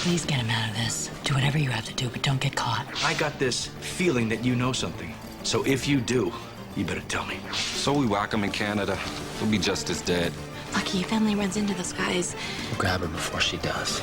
Please get him out of this. Do whatever you have to do, but don't get caught. I got this feeling that you know something. So if you do, you better tell me. So we whack him in Canada. He'll be just as dead. Lucky your family runs into those guys. We'll grab her before she does.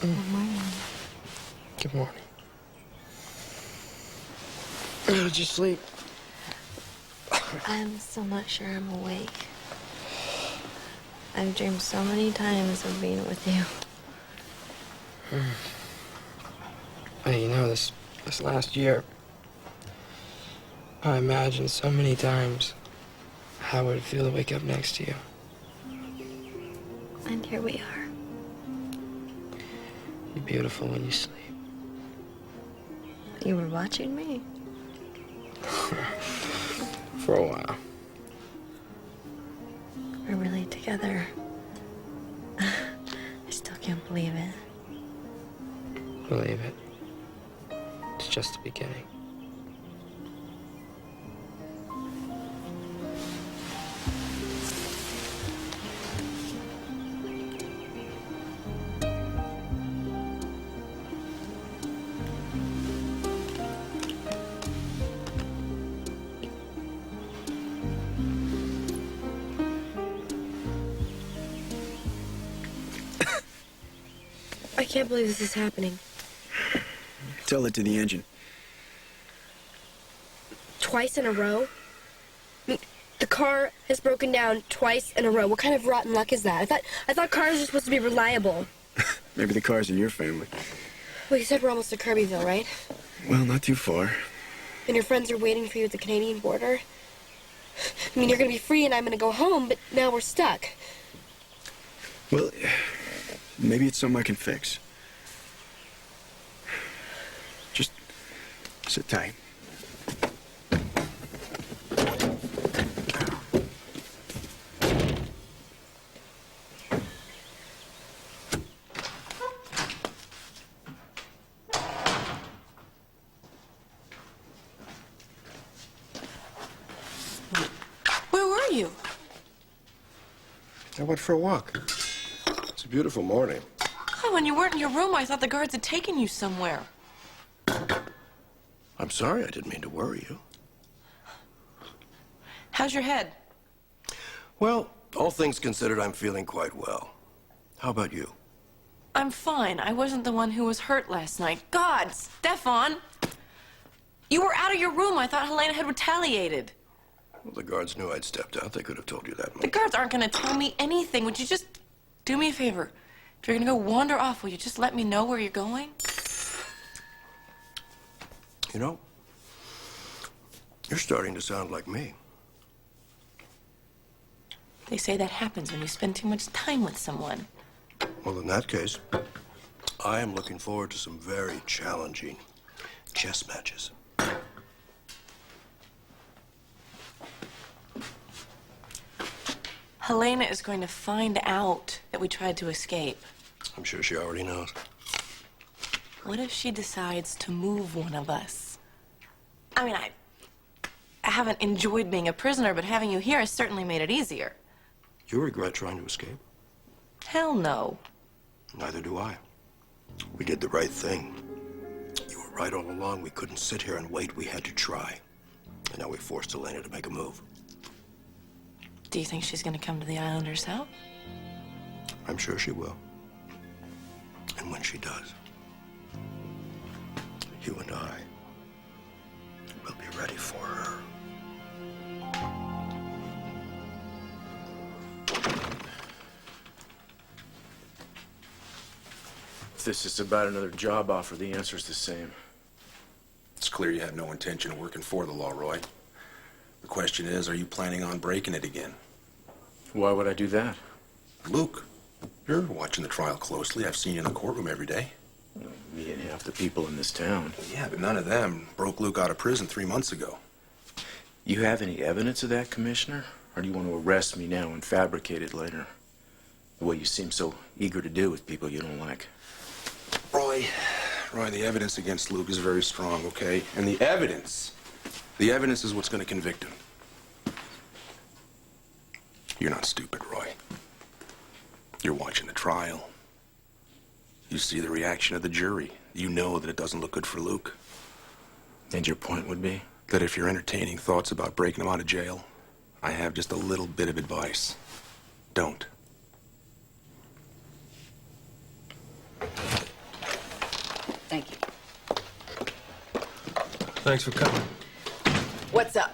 Good morning. Good morning. How did you sleep? I'm still not sure I'm awake. I've dreamed so many times of being with you. Hey, you know, this last year, I imagined so many times how it would feel to wake up next to you. And here we are. You're beautiful when you sleep. You were watching me. For a while. We're really together. I still can't believe it. Believe it. It's just the beginning. I can't believe this is happening. Tell it to the engine. Twice in a row? I mean, the car has broken down twice in a row. What kind of rotten luck is that? I thought cars are supposed to be reliable. Maybe the car's in your family. Well, you said we're almost to Kirbyville, right? Well, not too far. And your friends are waiting for you at the Canadian border? I mean, you're gonna be free and I'm gonna go home, but now we're stuck. Well, maybe it's something I can fix. Just sit tight. Where were you? I went for a walk. It's a beautiful morning. Oh, when you weren't in your room, I thought the guards had taken you somewhere. I'm sorry, I didn't mean to worry you. How's your head? Well, all things considered, I'm feeling quite well. How about you? I'm fine. I wasn't the one who was hurt last night. God, Stefan! You were out of your room. I thought Helena had retaliated. Well, the guards knew I'd stepped out. They could have told you that The much. guards aren't going to tell me anything. Would you just do me a favor? If you're going to go wander off, will you just let me know where you're going? You know, you're starting to sound like me. They say that happens when you spend too much time with someone. Well, in that case, I am looking forward to some very challenging chess matches. Helena is going to find out that we tried to escape. I'm sure she already knows. What if she decides to move one of us? I mean, I haven't enjoyed being a prisoner, but having you here has certainly made it easier. You regret trying to escape? Hell no. Neither do I. We did the right thing. You were right all along. We couldn't sit here and wait. We had to try. And now we forced Helena to make a move. Do you think she's going to come to the island herself? I'm sure she will. And when she does, you and I will be ready for her. If this is about another job offer, the answer's the same. It's clear you have no intention of working for the law, Roy. The question is, are you planning on breaking it again? Why would I do that? Luke, you're watching the trial closely. I've seen you in the courtroom every day. Me and half the people in this town. Yeah, but none of them broke Luke out of prison 3 months ago. You have any evidence of that, Commissioner? Or do you want to arrest me now and fabricate it later? The way you seem so eager to do with people you don't like. Roy, the evidence against Luke is very strong, okay? And the evidence is what's going to convict him. You're not stupid, Roy. You're watching the trial. You see the reaction of the jury. You know that it doesn't look good for Luke. And your point would be? That if you're entertaining thoughts about breaking him out of jail, I have just a little bit of advice. Don't. Thank you. Thanks for coming. What's up?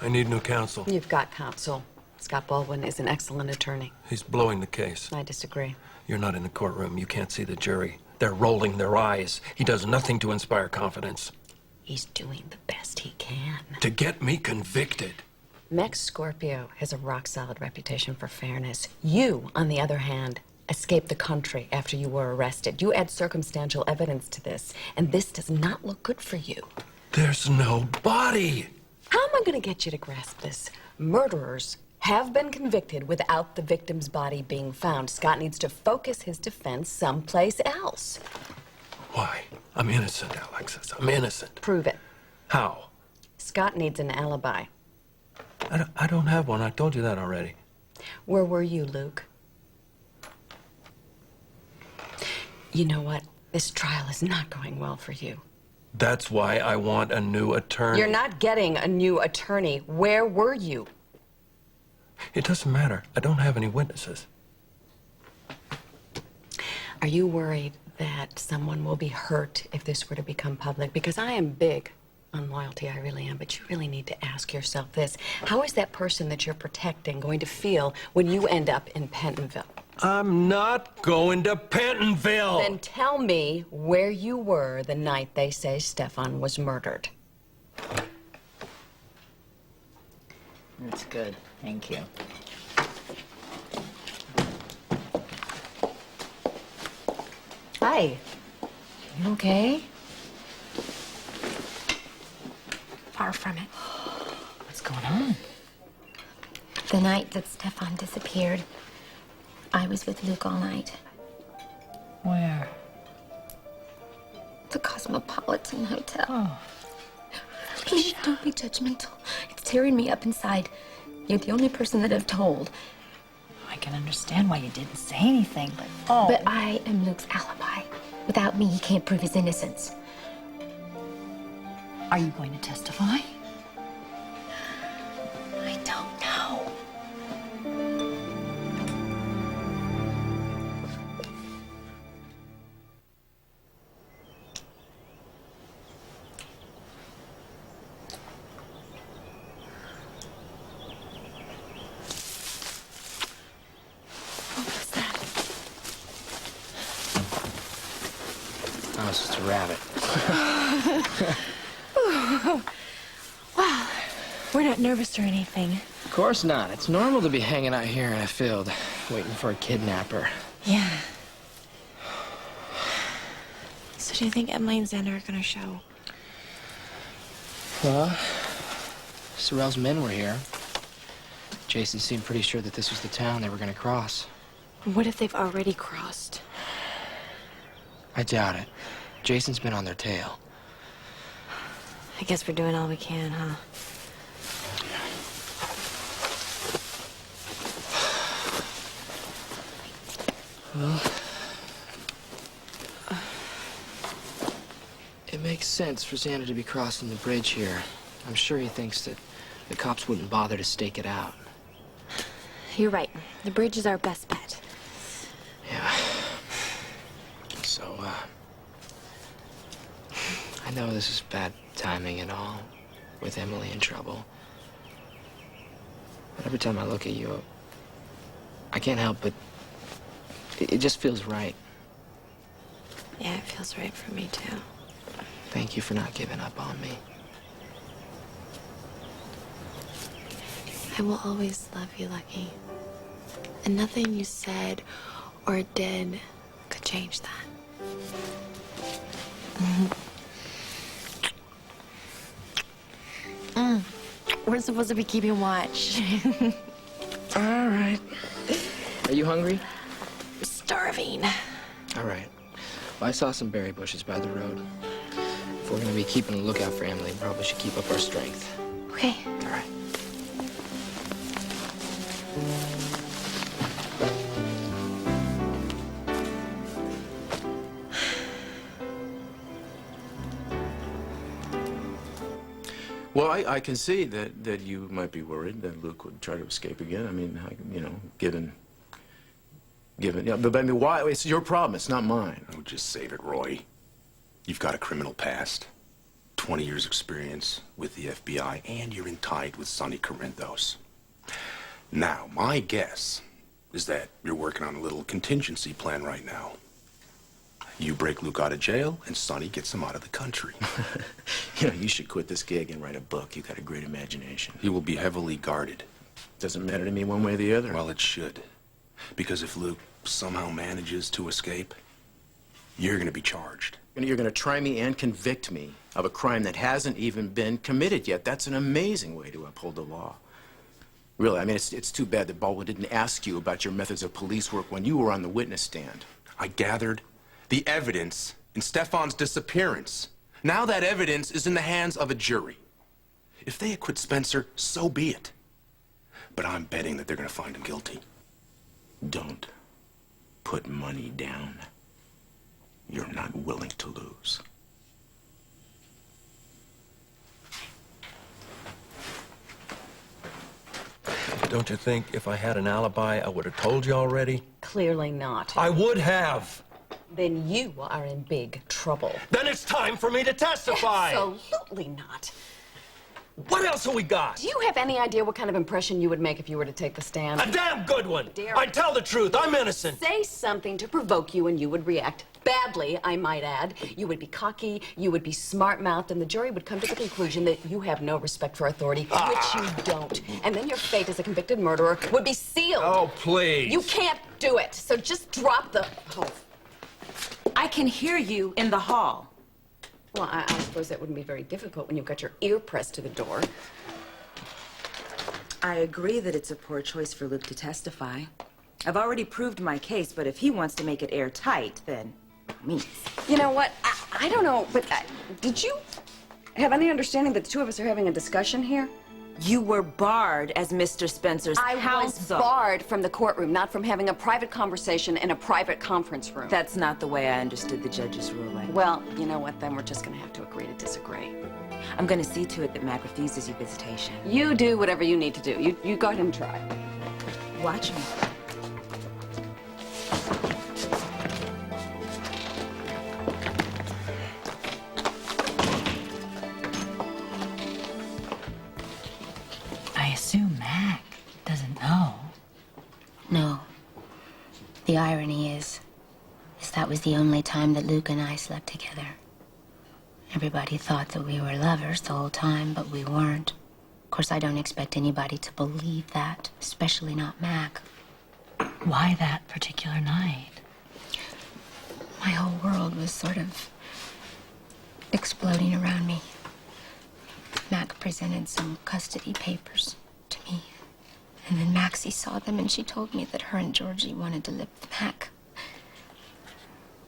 I need new counsel. You've got counsel. Scott Baldwin is an excellent attorney. He's blowing the case. I disagree. You're not in the courtroom. You can't see the jury. They're rolling their eyes. He does nothing to inspire confidence. He's doing the best he can. To get me convicted. Max Scorpio has a rock-solid reputation for fairness. You, on the other hand, escaped the country after you were arrested. You add circumstantial evidence to this, and this does not look good for you. There's no body. How am I going to get you to grasp this? Murderers have been convicted without the victim's body being found. Scott needs to focus his defense someplace else. Why? I'm innocent, Alexis. I'm innocent. Prove it. How? Scott needs an alibi. I don't have one. I told you that already. Where were you, Luke? You know what? This trial is not going well for you. That's why I want a new attorney. You're not getting a new attorney. Where were you? It doesn't matter. I don't have any witnesses. Are you worried that someone will be hurt if this were to become public? Because I am big on loyalty, I really am, but you really need to ask yourself this. How is that person that you're protecting going to feel when you end up in Pentonville? I'm not going to Pentonville! Then tell me where you were the night they say Stefan was murdered. That's good. Thank you. Hi. You okay? Far from it. What's going on? The night that Stefan disappeared, I was with Luke all night. Where? The Cosmopolitan Hotel. Oh. Please don't be judgmental. It's tearing me up inside. You're the only person that I've told. I can understand why you didn't say anything, but... But I am Luke's alibi. Without me, he can't prove his innocence. Are you going to testify? I don't know. What was that? Oh, it's just a rabbit. Wow. We're not nervous or anything. Of course not. It's normal to be hanging out here in a field, waiting for a kidnapper. Yeah. So do you think Emily and Xander are gonna show? Well, Sorrell's men were here. Jason seemed pretty sure that this was the town they were gonna cross. What if they've already crossed? I doubt it. Jason's been on their tail. I guess we're doing all we can, huh? Well, it makes sense for Xander to be crossing the bridge here. I'm sure he thinks that the cops wouldn't bother to stake it out. You're right. The bridge is our best bet. Yeah. So, I know this is bad timing and all, with Emily in trouble. But every time I look at you, I can't help but... It just feels right. Yeah, it feels right for me, too. Thank you for not giving up on me. I will always love you, Lucky. And nothing you said or did could change that. We're supposed to be keeping watch. All right. Are you hungry? Starving. All right. Well, I saw some berry bushes by the road. If we're gonna be keeping a lookout for Emily, we probably should keep up our strength. Okay. All right. Well, I can see that you might be worried that Luke would try to escape again. I mean, you know, given, yeah, but I mean, why? It's your problem. It's not mine. Oh, just save it, Roy. You've got a criminal past, 20 years experience with the FBI, and you're in tight with Sonny Corinthos. Now, my guess is that you're working on a little contingency plan right now. You break Luke out of jail, and Sonny gets him out of the country. You know, you should quit this gig and write a book. You've got a great imagination. He will be heavily guarded. Doesn't matter to me one way or the other. Well, it should. Because if Luke somehow manages to escape, you're going to be charged. You're going to try me and convict me of a crime that hasn't even been committed yet. That's an amazing way to uphold the law. Really, I mean, it's too bad that Baldwin didn't ask you about your methods of police work when you were on the witness stand. I gathered the evidence in Stefan's disappearance. Now that evidence is in the hands of a jury. If they acquit Spencer, so be it. But I'm betting that they're going to find him guilty. Don't put money down you're not willing to lose. Don't you think if I had an alibi, I would have told you already? Clearly not. I would have. Then you are in big trouble. Then it's time for me to testify. Absolutely not. What else have we got? Do you have any idea what kind of impression you would make if you were to take the stand? A damn good one. Dare I'd tell the truth. I'm innocent. Say something to provoke you and you would react badly, I might add. You would be cocky, you would be smart-mouthed, and the jury would come to the conclusion that you have no respect for authority, which you don't. And then your fate as a convicted murderer would be sealed. Oh, please. You can't do it, so just drop the... Oh. I can hear you in the hall. Well, I suppose that wouldn't be very difficult when you've got your ear pressed to the door. I agree that it's a poor choice for Luke to testify. I've already proved my case, but if he wants to make it airtight, then me. You know what? I don't know, but did you have any understanding that the two of us are having a discussion here? You were barred as Mr. Spencer's I counsel. was barred from the courtroom, not from having a private conversation in a private conference room. That's not the way I understood the judge's ruling. Well, you know what? Then we're just going to have to agree to disagree. I'm going to see to it that Mac refuses you visitation. You do whatever you need to do. You go ahead and try. Watch me. I assume Mac doesn't know. No. The irony is that was the only time that Luke and I slept together. Everybody thought that we were lovers the whole time, but we weren't. Of course, I don't expect anybody to believe that, especially not Mac. Why that particular night? My whole world was sort of exploding around me. Mac presented some custody papers to me. And then Maxie saw them and she told me that her and Georgie wanted to live with Mac.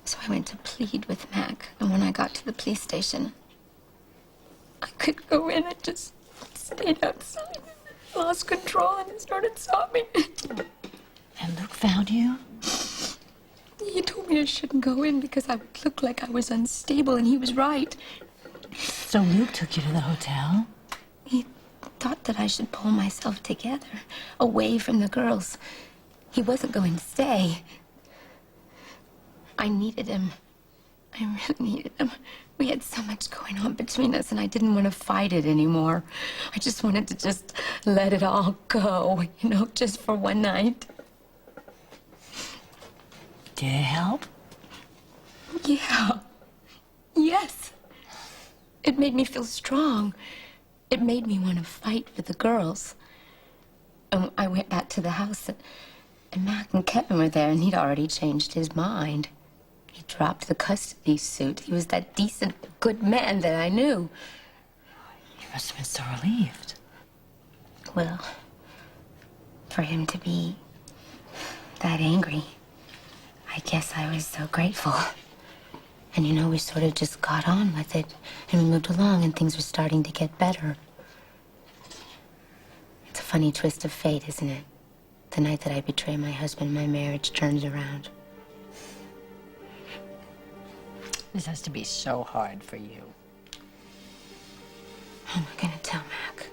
So I went to plead with Mac. And when I got to the police station, I couldn't go in. I just stayed outside. Lost control and it started sobbing. And Luke found you? He told me I shouldn't go in because I would look like I was unstable, and he was right. So Luke took you to the hotel? He thought that I should pull myself together, away from the girls. He wasn't going to stay. I needed him. I really needed him. We had so much going on between us, and I didn't want to fight it anymore. I just wanted to just let it all go, just for one night. Did it help? Yeah. Yes. It made me feel strong. It made me want to fight for the girls. And I went back to the house, and Mac and Kevin were there, and he'd already changed his mind. He dropped the custody suit. He was that decent, good man that I knew. You must have been so relieved. Well, for him to be that angry, I guess I was so grateful. And we sort of just got on with it, and we moved along, and things were starting to get better. It's a funny twist of fate, isn't it? The night that I betray my husband, my marriage turns around. This has to be so hard for you. How am I gonna tell Mac?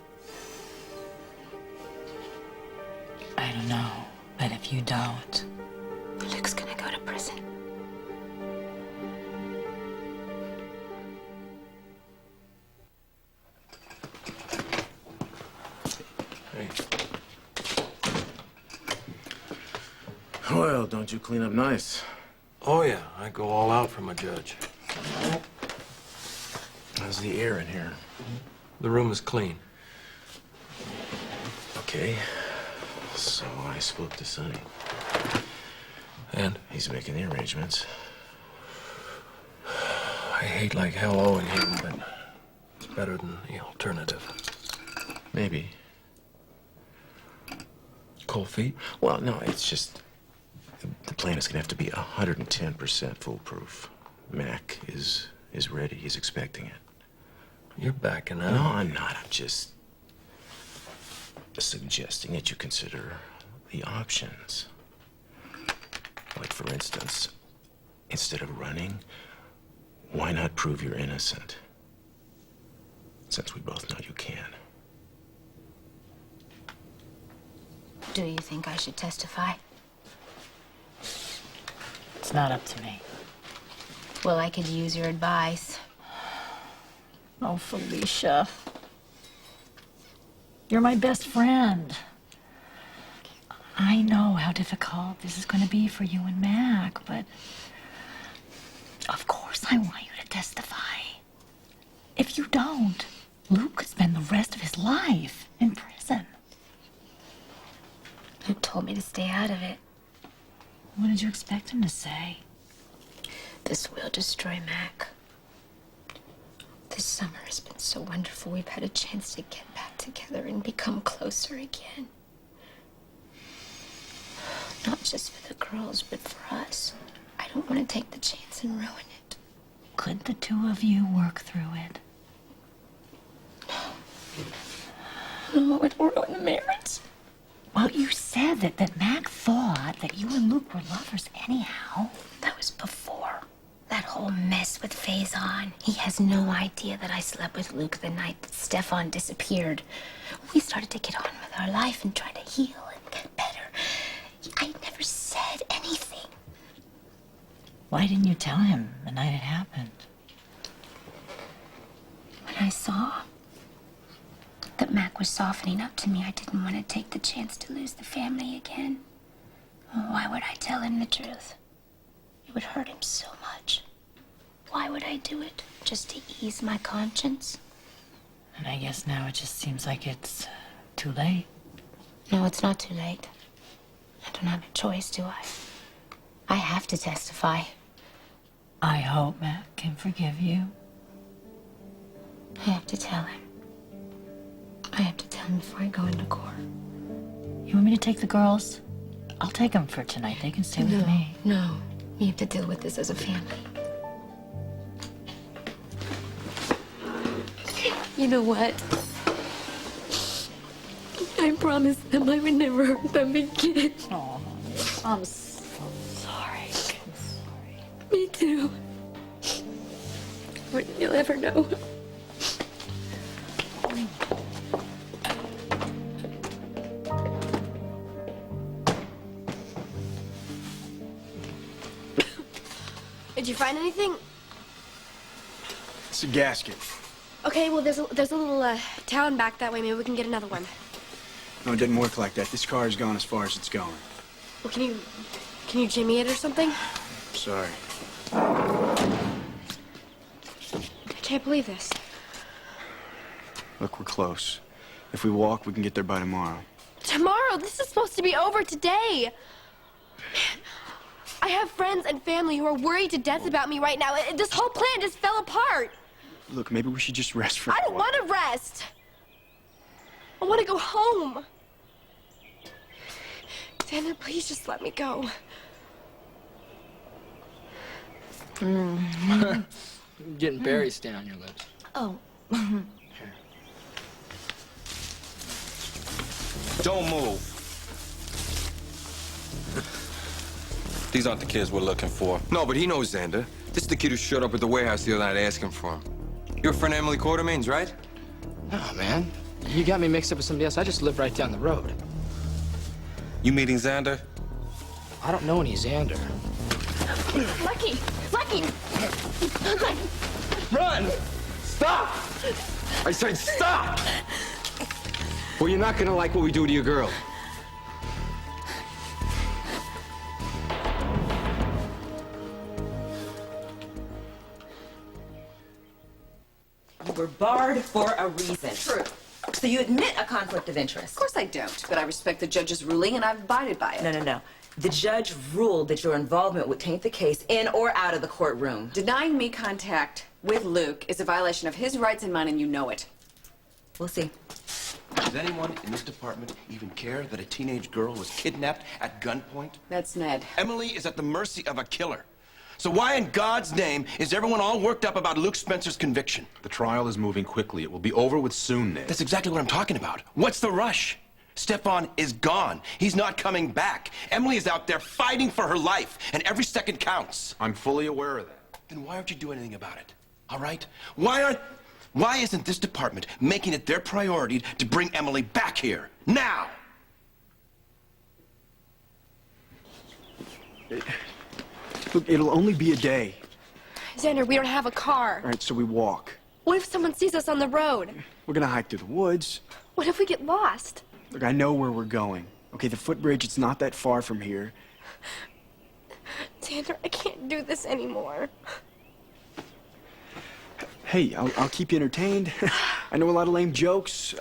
I don't know, but if you don't... Luke's gonna go to prison. Hey. Well, don't you clean up nice? Oh, yeah. I go all out for my judge. How's the air in here? The room is clean. Okay. So I spoke to Sonny. And? He's making the arrangements. I hate like hell owing him, but it's better than the alternative. Maybe. Cold feet? Well, no, it's just... The plan is gonna have to be 110% foolproof. Mac is ready. He's expecting it. You're backing out. No, I'm not. I'm just suggesting that you consider the options. Like, for instance, instead of running, why not prove you're innocent? Since we both know you can. Do you think I should testify? It's not up to me. Well, I could use your advice. Oh, Felicia. You're my best friend. I know how difficult this is going to be for you and Mac, but of course I want you to testify. If you don't, Luke could spend the rest of his life in prison. Luke told me to stay out of it. What did you expect him to say? This will destroy Mac. This summer has been so wonderful. We've had a chance to get back together and become closer again. Not just for the girls, but for us. I don't want to take the chance and ruin it. Could the two of you work through it? No, it would ruin the marriage. Well, you said that Mac thought that you and Luke were lovers anyhow. That was before. That whole mess with Faison. He has no idea that I slept with Luke the night that Stefan disappeared. We started to get on with our life and try to heal and get better. I never said anything. Why didn't you tell him the night it happened? When I saw that Mac was softening up to me, I didn't want to take the chance to lose the family again. Why would I tell him the truth? It would hurt him so much. Why would I do it? Just to ease my conscience? And I guess now it just seems like it's too late. No, it's not too late. I don't have a choice, do I? I have to testify. I hope Mac can forgive you. I have to tell him. I have to tell him before I go into court. You want me to take the girls? I'll take them for tonight. They can stay with me. No. We have to deal with this as a family. You know what? I promised them I would never hurt them again. Oh, I'm so sorry. I'm sorry. Me too. More than you'll ever know. Did you find anything? It's a gasket. Okay, well, there's a little town back that way. Maybe we can get another one. No, it didn't work like that. This car has gone as far as it's going. Well, can you jimmy it or something? Sorry. I can't believe this. Look, we're close. If we walk, we can get there by tomorrow. Tomorrow? This is supposed to be over today. Man, I have friends and family who are worried to death about me right now. This whole plan just fell apart. Look, maybe we should just rest for a I don't while. want to rest. I want to go home. Xander, please just let me go. Getting berry stain on your lips. Oh. Don't move. These aren't the kids we're looking for. No, but he knows Xander. This is the kid who showed up at the warehouse the other night asking for him. You're a friend of Emily Quartermain's, right? No, man. You got me mixed up with somebody else. I just live right down the road. You meeting Xander? I don't know any Xander. Lucky! Lucky! Run! Stop! I said stop! Well, you're not gonna like what we do to your girl. You were barred for a reason. True. So you admit a conflict of interest? Of course I don't, but I respect the judge's ruling and I've abided by it. No. The judge ruled that your involvement would taint the case in or out of the courtroom. Denying me contact with Luke is a violation of his rights and mine, and you know it. We'll see. Does anyone in this department even care that a teenage girl was kidnapped at gunpoint? That's Ned. Emily is at the mercy of a killer. So why in God's name is everyone all worked up about Luke Spencer's conviction? The trial is moving quickly. It will be over with soon, Ned. That's exactly what I'm talking about. What's the rush? Stefan is gone. He's not coming back. Emily is out there fighting for her life, and every second counts. I'm fully aware of that. Then why aren't you doing anything about it? All right? Why isn't this department making it their priority to bring Emily back here? Now! Look, it'll only be a day. Xander, we don't have a car. All right, so we walk. What if someone sees us on the road? We're gonna hike through the woods. What if we get lost? Look, I know where we're going. Okay, the footbridge, it's not that far from here. Xander, I can't do this anymore. Hey, I'll keep you entertained. I know a lot of lame jokes.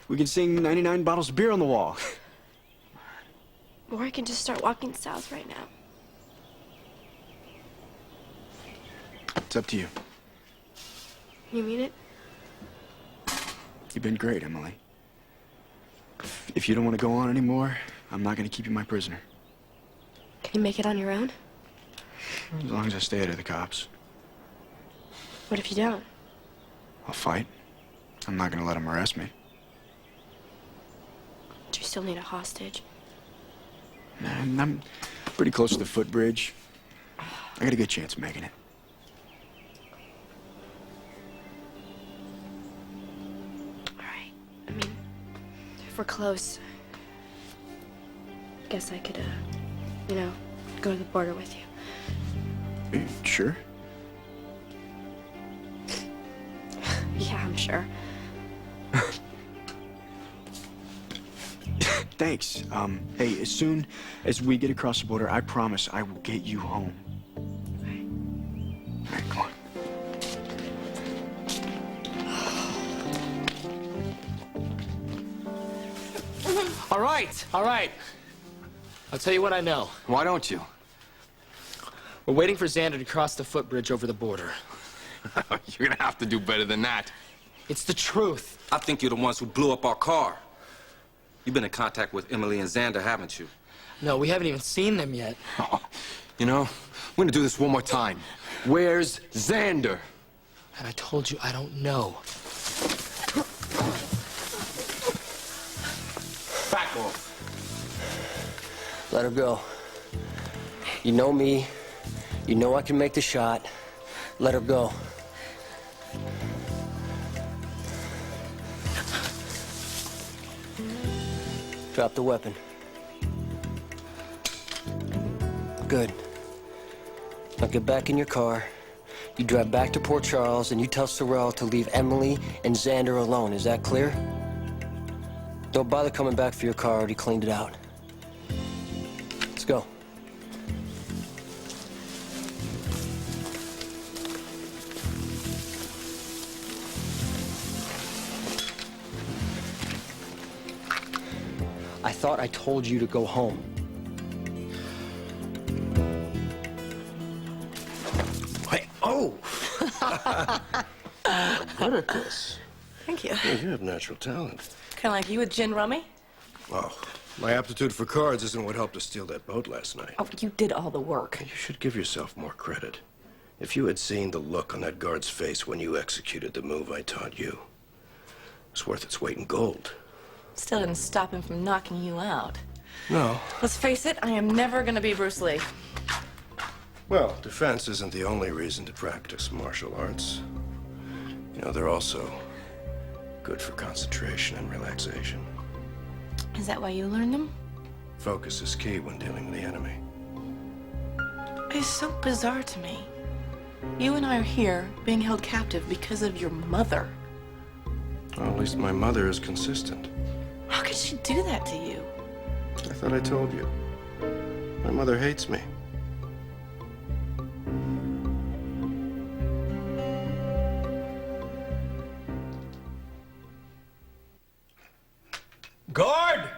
We can sing 99 bottles of beer on the wall. Or I can just start walking south right now. It's up to you. You mean it? You've been great, Emily. If you don't want to go on anymore, I'm not going to keep you my prisoner. Can you make it on your own? As long as I stay out of the cops. What if you don't? I'll fight. I'm not going to let them arrest me. Do you still need a hostage? Man, I'm pretty close to the footbridge. I got a good chance of making it. All right. I mean, if we're close, I guess I could, go to the border with you. Sure? Yeah, I'm sure. Thanks. Hey, as soon as we get across the border, I promise I will get you home. All right, come on. All right. I'll tell you what I know. Why don't you? We're waiting for Xander to cross the footbridge over the border. You're gonna have to do better than that. It's the truth. I think you're the ones who blew up our car. You've been in contact with Emily and Xander, haven't you? No, we haven't even seen them yet. Oh, you know, we're gonna do this one more time. Where's Xander? And I told you I don't know. Back off. Let her go. You know me. You know I can make the shot. Let her go. Drop the weapon. Good. Now get back in your car. You drive back to Port Charles and you tell Sorrell to leave Emily and Xander alone. Is that clear? Don't bother coming back for your car. I already cleaned it out. Let's go. I thought I told you to go home. Hey, oh! Good at this. Thank you. Yeah, you have natural talent. Kind of like you with gin rummy? Well, my aptitude for cards isn't what helped us steal that boat last night. Oh, you did all the work. You should give yourself more credit. If you had seen the look on that guard's face when you executed the move I taught you, it's worth its weight in gold. Still didn't stop him from knocking you out. No. Let's face it, I am never gonna be Bruce Lee. Well, defense isn't the only reason to practice martial arts. You know, they're also good for concentration and relaxation. Is that why you learned them? Focus is key when dealing with the enemy. It's so bizarre to me. You and I are here being held captive because of your mother. Well, at least my mother is consistent. How could she do that to you? I thought I told you. My mother hates me. Guard!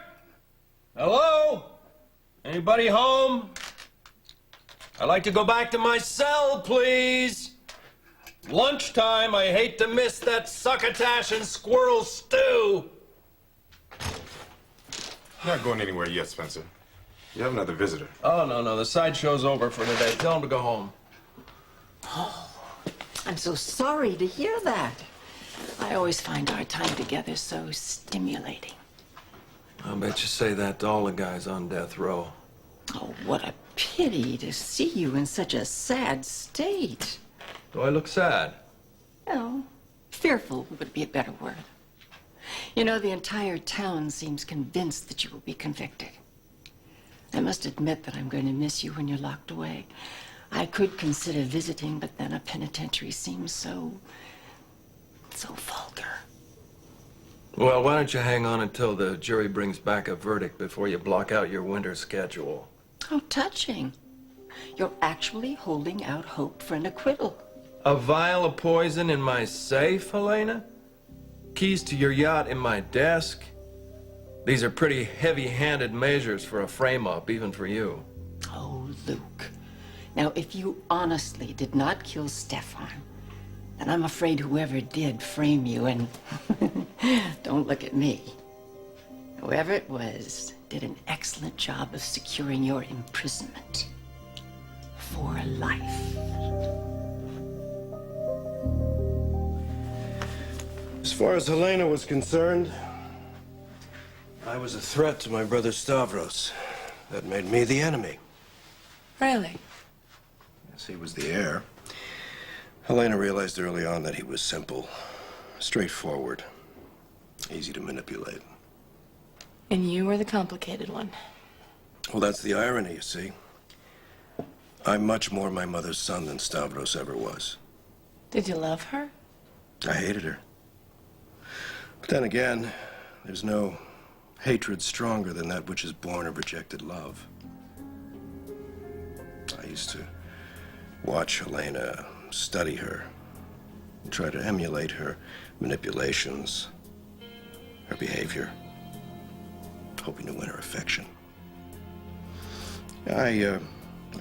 Hello? Anybody home? I'd like to go back to my cell, please. Lunchtime, I hate to miss that succotash and squirrel stew. Not going anywhere yet, Spencer. You have another visitor. Oh, no, the sideshow's over for today. Tell him to go home. Oh, I'm so sorry to hear that. I always find our time together so stimulating. I bet you say that to all the guys on death row. Oh, what a pity to see you in such a sad state. Do I look sad? Well, fearful would be a better word. You know, the entire town seems convinced that you will be convicted. I must admit that I'm going to miss you when you're locked away. I could consider visiting, but then a penitentiary seems so vulgar. Well, why don't you hang on until the jury brings back a verdict before you block out your winter schedule? How touching. You're actually holding out hope for an acquittal. A vial of poison in my safe, Helena? Keys to your yacht in my desk? These are pretty heavy-handed measures for a frame-up, even for you. Oh, Luke. Now, if you honestly did not kill Stefan, then I'm afraid whoever did frame you and... Don't look at me. Whoever it was did an excellent job of securing your imprisonment. For life. As far as Helena was concerned, I was a threat to my brother Stavros. That made me the enemy. Really? Yes, he was the heir. Helena realized early on that he was simple, straightforward, easy to manipulate. And you were the complicated one. Well, that's the irony, you see. I'm much more my mother's son than Stavros ever was. Did you love her? I hated her. But then again, there's no hatred stronger than that which is born of rejected love. I used to watch Helena, study her, and try to emulate her manipulations, her behavior, hoping to win her affection. I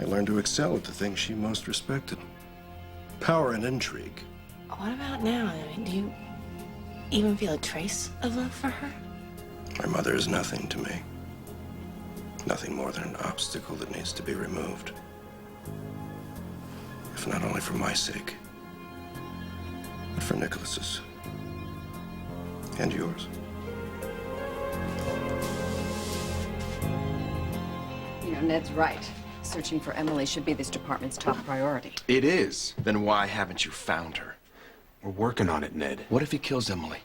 learned to excel at the things she most respected. Power and intrigue. What about now? I mean, do you even feel a trace of love for her? My mother is nothing to me. Nothing more than an obstacle that needs to be removed. If not only for my sake, but for Nicholas's. And yours. You know, Ned's right. Searching for Emily should be this department's top priority. It is. Then why haven't you found her? We're working on it, Ned. What if he kills Emily?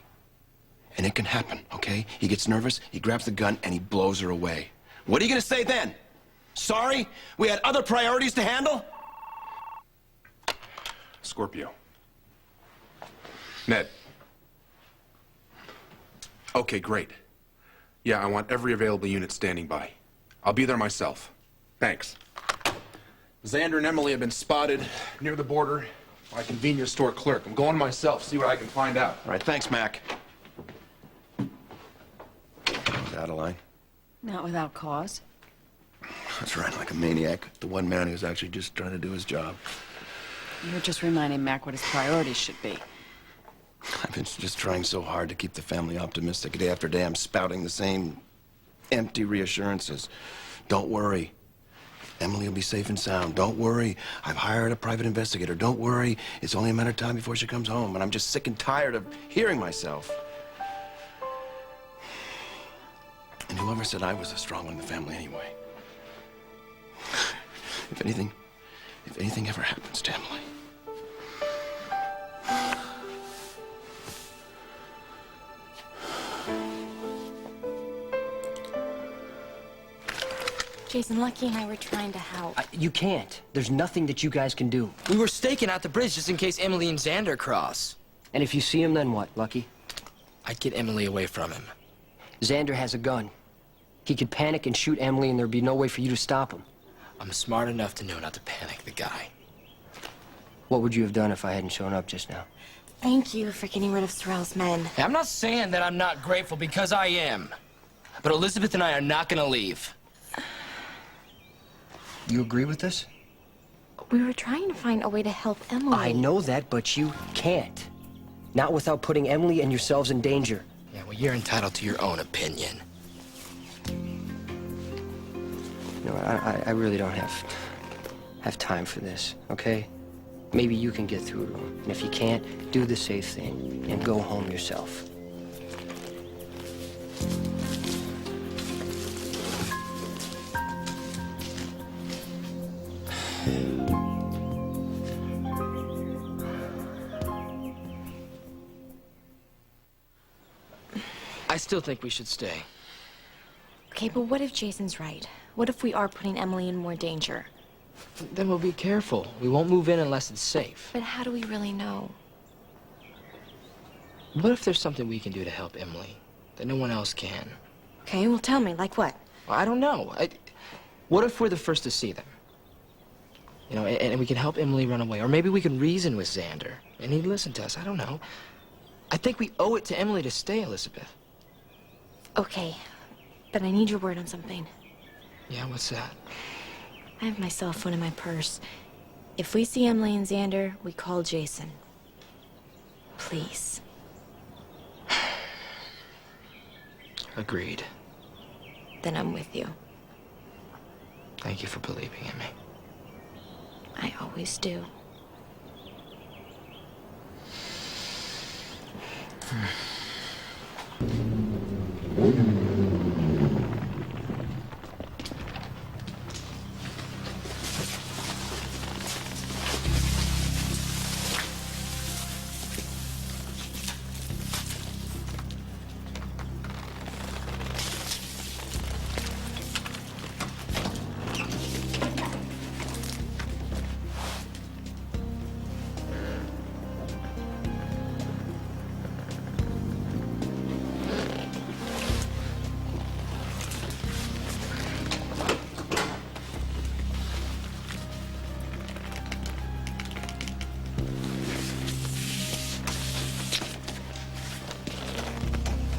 And it can happen, okay? He gets nervous, he grabs the gun, and he blows her away. What are you gonna say then? Sorry? We had other priorities to handle? Scorpio. Ned. Okay, great. Yeah, I want every available unit standing by. I'll be there myself. Thanks. Xander and Emily have been spotted near the border by a convenience store clerk. I'm going myself, see what I can find out. All right, thanks, Mac. Adeline. Not without cause. That's right, like a maniac. The one man who's actually just trying to do his job. You're just reminding Mac what his priorities should be. I've been just trying so hard to keep the family optimistic. Day after day, I'm spouting the same empty reassurances. Don't worry. Emily will be safe and sound. Don't worry. I've hired a private investigator. Don't worry. It's only a matter of time before she comes home. And I'm just sick and tired of hearing myself. And whoever said I was the strong one in the family anyway? If anything ever happens to Emily. Jason, Lucky and I were trying to help. You can't. There's nothing that you guys can do. We were staking out the bridge just in case Emily and Xander cross. And if you see him, then what, Lucky? I'd get Emily away from him. Xander has a gun. He could panic and shoot Emily, and there'd be no way for you to stop him. I'm smart enough to know not to panic the guy. What would you have done if I hadn't shown up just now? Thank you for getting rid of Sorrell's men. Hey, I'm not saying that I'm not grateful, because I am. But Elizabeth and I are not gonna leave. You agree with this? We were trying to find a way to help Emily. I know that, but you can't. Not without putting Emily and yourselves in danger. Yeah, well, you're entitled to your own opinion. No, I really don't have time for this, okay? Maybe you can get through to him. And if you can't, do the safe thing and go home yourself. I still think we should stay. Okay, but what if Jason's right? What if we are putting Emily in more danger? Then we'll be careful. We won't move in unless it's safe. But how do we really know? What if there's something we can do to help Emily that no one else can? Okay, well, tell me, like what? Well, I don't know. What if we're the first to see them? You know, and we can help Emily run away. Or maybe we can reason with Xander, and he'd listen to us. I don't know. I think we owe it to Emily to stay, Elizabeth. Okay, but I need your word on something. Yeah, what's that? I have my cell phone in my purse. If we see Emily and Xander, we call Jason. Please. Agreed. Then I'm with you. Thank you for believing in me. I always do.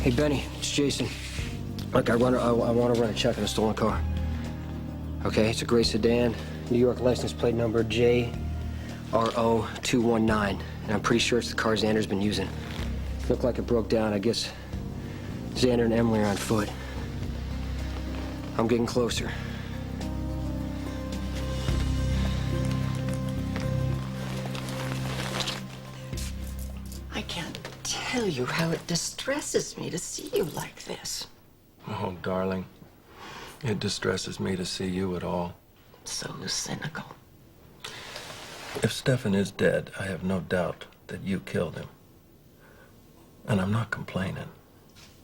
Hey, Benny, it's Jason. Look, I want to run a check on a stolen car. Okay, it's a gray sedan, New York license plate number JRO219, and I'm pretty sure it's the car Xander's been using. Looked like it broke down. I guess Xander and Emily are on foot. I'm getting closer. I can't tell you how it distresses me to see you like this. Oh, darling. It distresses me to see you at all. So cynical. If Stefan is dead, I have no doubt that you killed him. And I'm not complaining.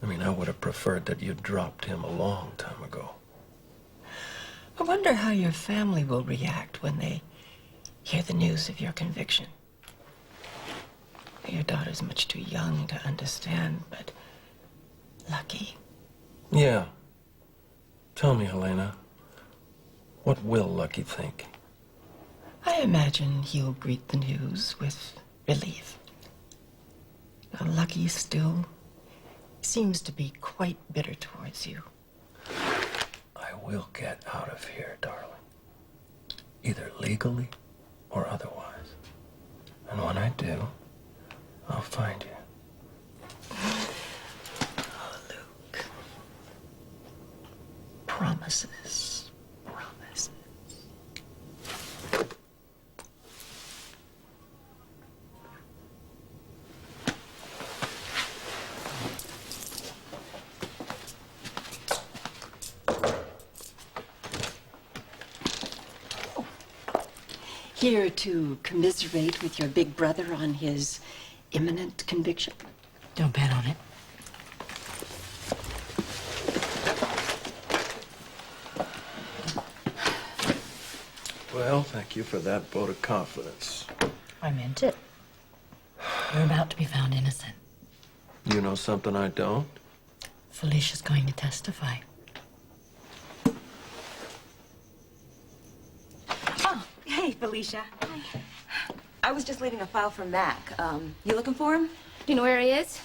I mean, I would have preferred that you dropped him a long time ago. I wonder how your family will react when they hear the news of your conviction. Your daughter's much too young to understand, but Lucky. Yeah. Tell me, Helena, what will Lucky think? I imagine he'll greet the news with relief. Now, Lucky still seems to be quite bitter towards you. I will get out of here, darling. Either legally or otherwise. And when I do, I'll find you. Oh, Luke. Promises. Promises. Here to commiserate with your big brother on his imminent conviction? Don't bet on it. Well, thank you for that vote of confidence. I meant it. You're about to be found innocent. You know something I don't? Felicia's going to testify. Oh, hey, Felicia. Hi. I was just leaving a file for Mac. You looking for him? Do you know where he is?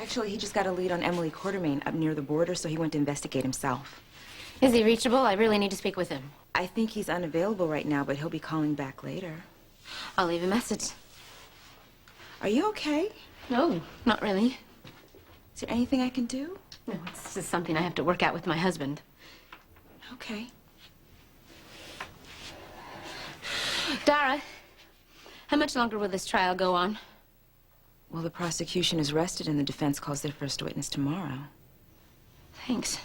Actually, he just got a lead on Emily Quartermain up near the border, so he went to investigate himself. Is he reachable? I really need to speak with him. I think he's unavailable right now, but he'll be calling back later. I'll leave a message. Are you okay? No, not really. Is there anything I can do? No, it's just something I have to work out with my husband. Okay. Dara, how much longer will this trial go on? Well, the prosecution is rested and the defense calls their first witness tomorrow. Thanks.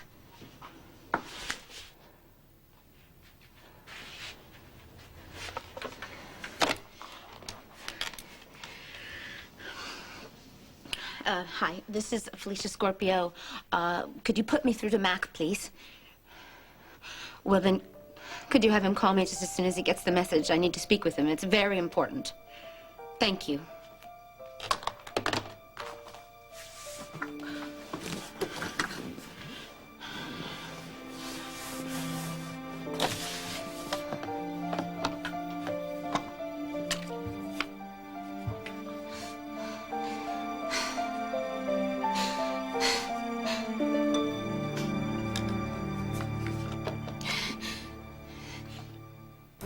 Hi, this is Felicia Scorpio. Could you put me through to Mac, please? Well, then, could you have him call me just as soon as he gets the message? I need to speak with him. It's very important. Thank you.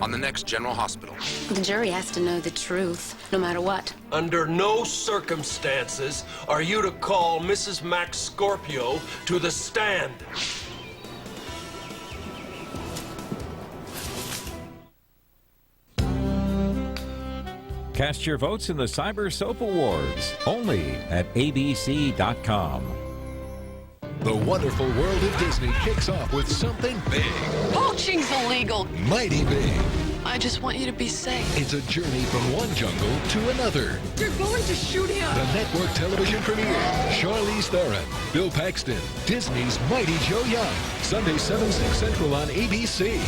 On the next General Hospital. The jury has to know the truth, no matter what. Under no circumstances are you to call Mrs. Max Scorpio to the stand. Cast your votes in the Cyber Soap Awards, only at abc.com. The wonderful world of Disney kicks off with something big. Poaching's illegal. Mighty big. I just want you to be safe. It's a journey from one jungle to another. They're going to shoot him. The network television premiere. Charlize Theron, Bill Paxton, Disney's Mighty Joe Young. Sunday 7, 6 Central on ABC.